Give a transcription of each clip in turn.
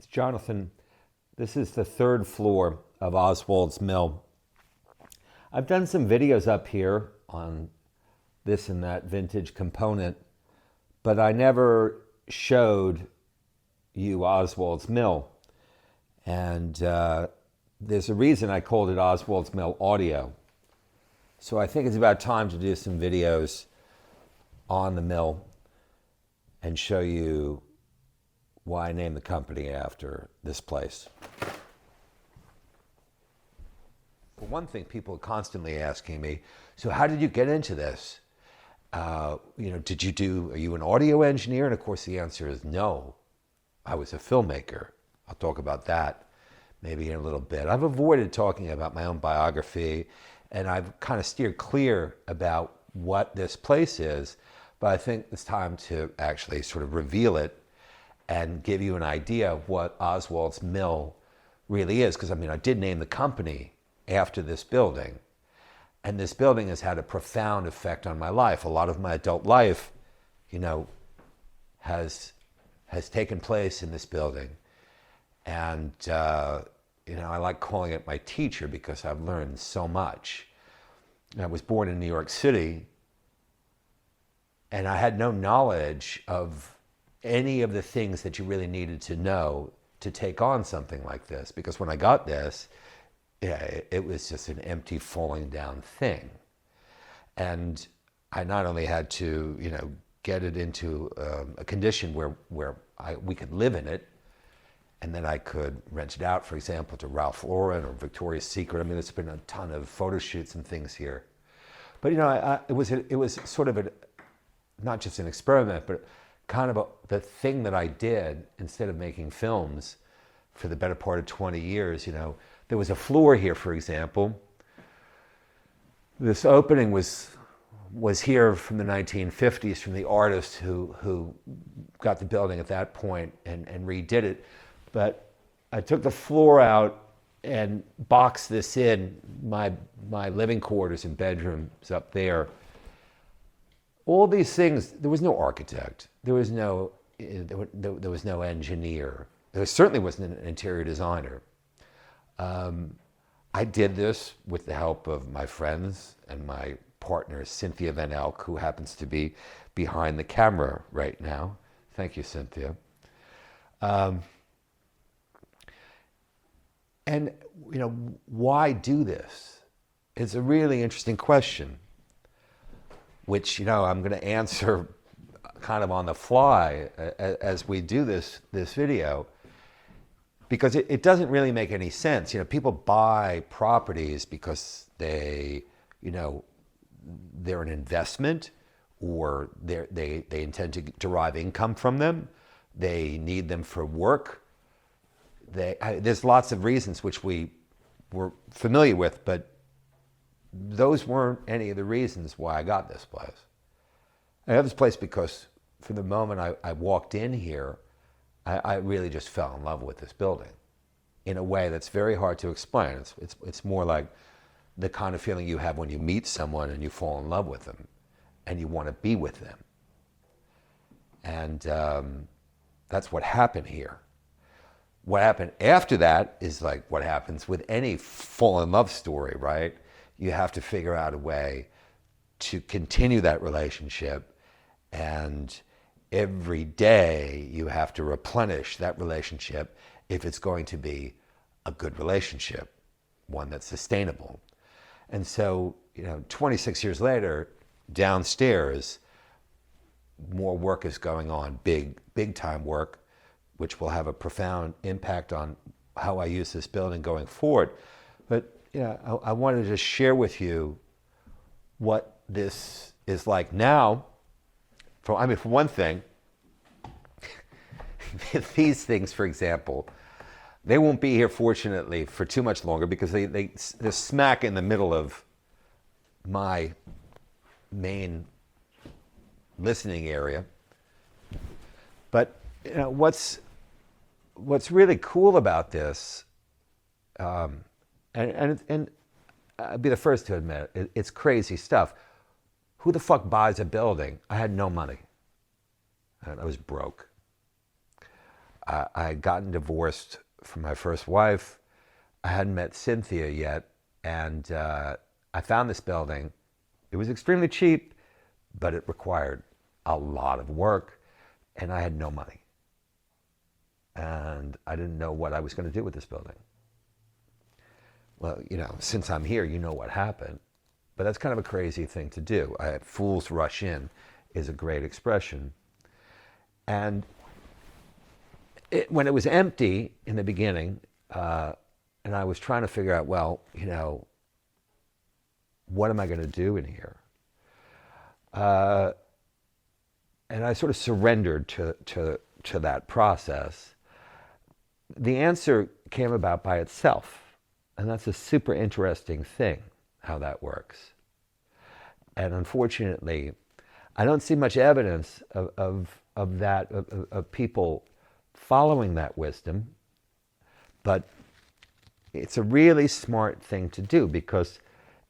It's Jonathan. This is the third floor of Oswalds Mill. I've done some videos up here on this and that vintage component, but I never showed you Oswalds Mill. And there's a reason I called it Oswalds Mill Audio. So I think it's about time to do some videos on the mill and show you why I named the company after this place. For one thing, people are constantly asking me, so how did you get into this? Are you an audio engineer? And of course the answer is no. I was a filmmaker. I'll talk about that maybe in a little bit. I've avoided talking about my own biography, and I've kind of steered clear about what this place is, but I think it's time to actually sort of reveal it and give you an idea of what Oswalds Mill really is. Because I did name the company after this building, and this building has had a profound effect on my life. A lot of my adult life, has taken place in this building. And, I like calling it my teacher because I've learned so much. I was born in New York City, and I had no knowledge of any of the things that you really needed to know to take on something like this. Because when I got this, it was just an empty, falling down thing. And I not only had to, get it into a condition where we could live in it, and then I could rent it out, for example, to Ralph Lauren or Victoria's Secret. There's been a ton of photo shoots and things here. But it was sort of not just an experiment, but kind of the thing that I did instead of making films for the better part of 20 years. There was a floor here, for example. This opening was here from the 1950s, from the artist who got the building at that point and redid it. But I took the floor out and boxed this in, my living quarters and bedrooms up there. All these things, there was no architect. There was no engineer. There certainly wasn't an interior designer. I did this with the help of my friends and my partner, Cynthia Van Elk, who happens to be behind the camera right now. Thank you, Cynthia. And why do this? It's a really interesting question, which I'm going to answer kind of on the fly as we do this video, because it doesn't really make any sense. People buy properties because they're an investment, or they intend to derive income from them. They need them for work. There's lots of reasons which we were familiar with, but those weren't any of the reasons why I got this place. I got this place because from the moment I walked in here, I really just fell in love with this building in a way that's very hard to explain. It's more like the kind of feeling you have when you meet someone and you fall in love with them and you want to be with them. And that's what happened here. What happened after that is like what happens with any fall in love story, right? You have to figure out a way to continue that relationship, and every day you have to replenish that relationship if it's going to be a good relationship, one that's sustainable. And so, 26 years later, downstairs, more work is going on, big time work, which will have a profound impact on how I use this building going forward. But I wanted to just share with you what this is like now. For one thing, these things, for example, they won't be here, fortunately, for too much longer, because they're smack in the middle of my main listening area. But what's really cool about this, and I'd be the first to admit it, it's crazy stuff. Who the fuck buys a building? I had no money. I was broke. I had gotten divorced from my first wife. I hadn't met Cynthia yet, and I found this building. It was extremely cheap, but it required a lot of work, and I had no money. And I didn't know what I was going to do with this building. Well, since I'm here, you know what happened. But that's kind of a crazy thing to do. Fools rush in is a great expression. And when it was empty in the beginning, and I was trying to figure out, well, what am I going to do in here? And I sort of surrendered to that process. The answer came about by itself. And that's a super interesting thing, how that works. And unfortunately, I don't see much evidence of people following that wisdom. But it's a really smart thing to do, because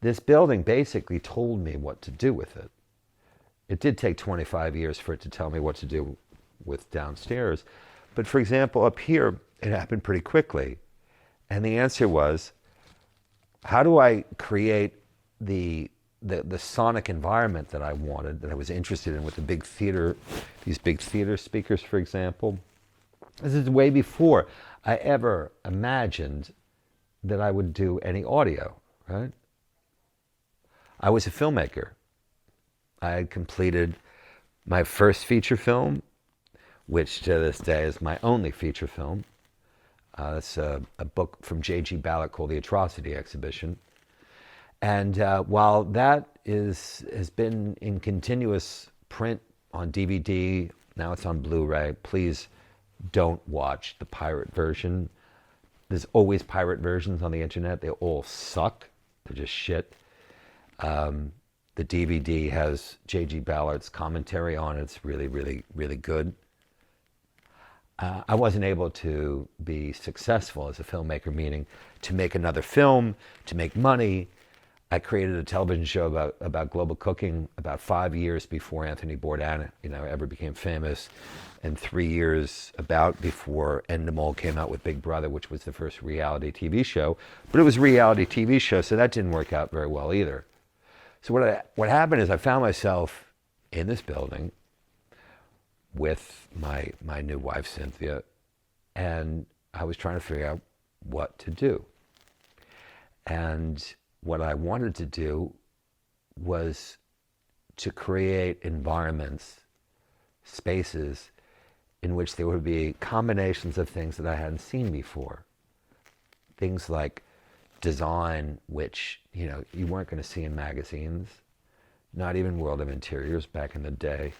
this building basically told me what to do with it. It did take 25 years for it to tell me what to do with downstairs. But for example, up here, it happened pretty quickly. And the answer was, how do I create the sonic environment that I wanted, that I was interested in with the big theater, these big theater speakers, for example? This is way before I ever imagined that I would do any audio, right? I was a filmmaker. I had completed my first feature film, which to this day is my only feature film. It's a book from J.G. Ballard called The Atrocity Exhibition. And while that has been in continuous print on DVD, now it's on Blu-ray, please don't watch the pirate version. There's always pirate versions on the internet. They all suck. They're just shit. The DVD has J.G. Ballard's commentary on it. It's really, really, really good. I wasn't able to be successful as a filmmaker, meaning to make another film, to make money. I created a television show about global cooking about 5 years before Anthony Bourdain, ever became famous, and 3 years about before Endemol came out with Big Brother, which was the first reality TV show. But it was a reality TV show, so that didn't work out very well either. So what happened is I found myself in this building with my new wife, Cynthia, and I was trying to figure out what to do. And what I wanted to do was to create environments, spaces, in which there would be combinations of things that I hadn't seen before. Things like design, which, you weren't going to see in magazines, not even World of Interiors back in the day,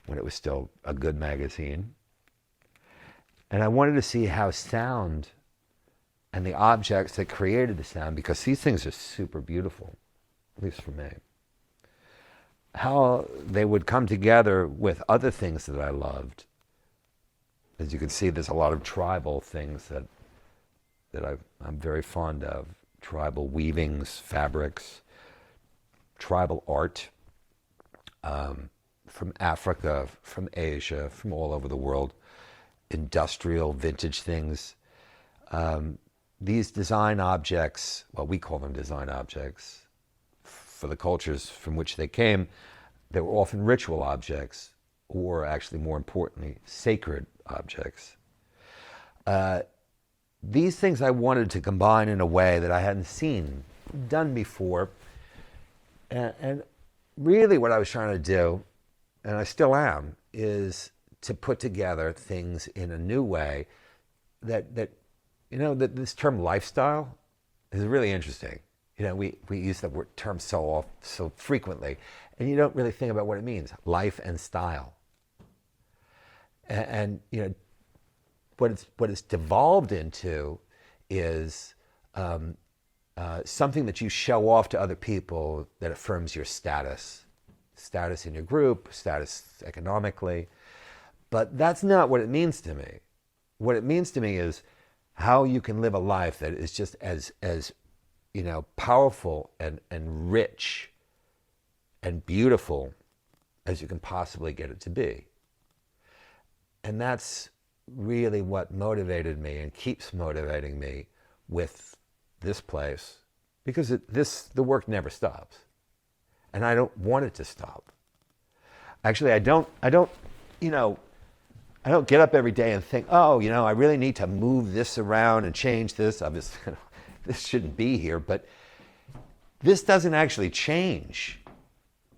when it was still a good magazine. And I wanted to see how sound and the objects that created the sound, because these things are super beautiful, at least for me, how they would come together with other things that I loved. As you can see, there's a lot of tribal things that I'm very fond of. Tribal weavings, fabrics, tribal art, from Africa, from Asia, from all over the world, industrial, vintage things. These design objects, well, we call them design objects, for the cultures from which they came, they were often ritual objects, or actually more importantly, sacred objects. These things I wanted to combine in a way that I hadn't seen done before. And really what I was trying to do, and I still am, is to put together things in a new way that this term lifestyle is really interesting. We use that term so frequently, and you don't really think about what it means, life and style. And what it's devolved into is something that you show off to other people that affirms your status in your group, status economically. But that's not what it means to me. What it means to me is how you can live a life that is just as powerful and rich and beautiful as you can possibly get it to be. And that's really what motivated me and keeps motivating me with this place, because the work never stops, and I don't want it to stop. Actually, I don't, you know, I don't get up every day and think, oh, I really need to move this around and change this. Obviously, this shouldn't be here, but this doesn't actually change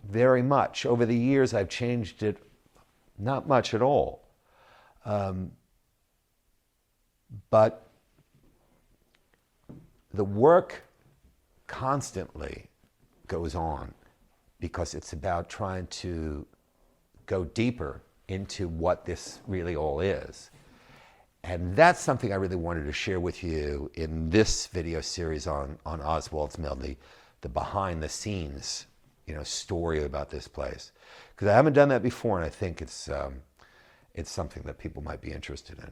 very much. Over the years, I've changed it not much at all. But the work constantly goes on, because it's about trying to go deeper into what this really all is. And that's something I really wanted to share with you in this video series on Oswalds Mill, the behind the scenes, story about this place. Because I haven't done that before, and I think it's something that people might be interested in.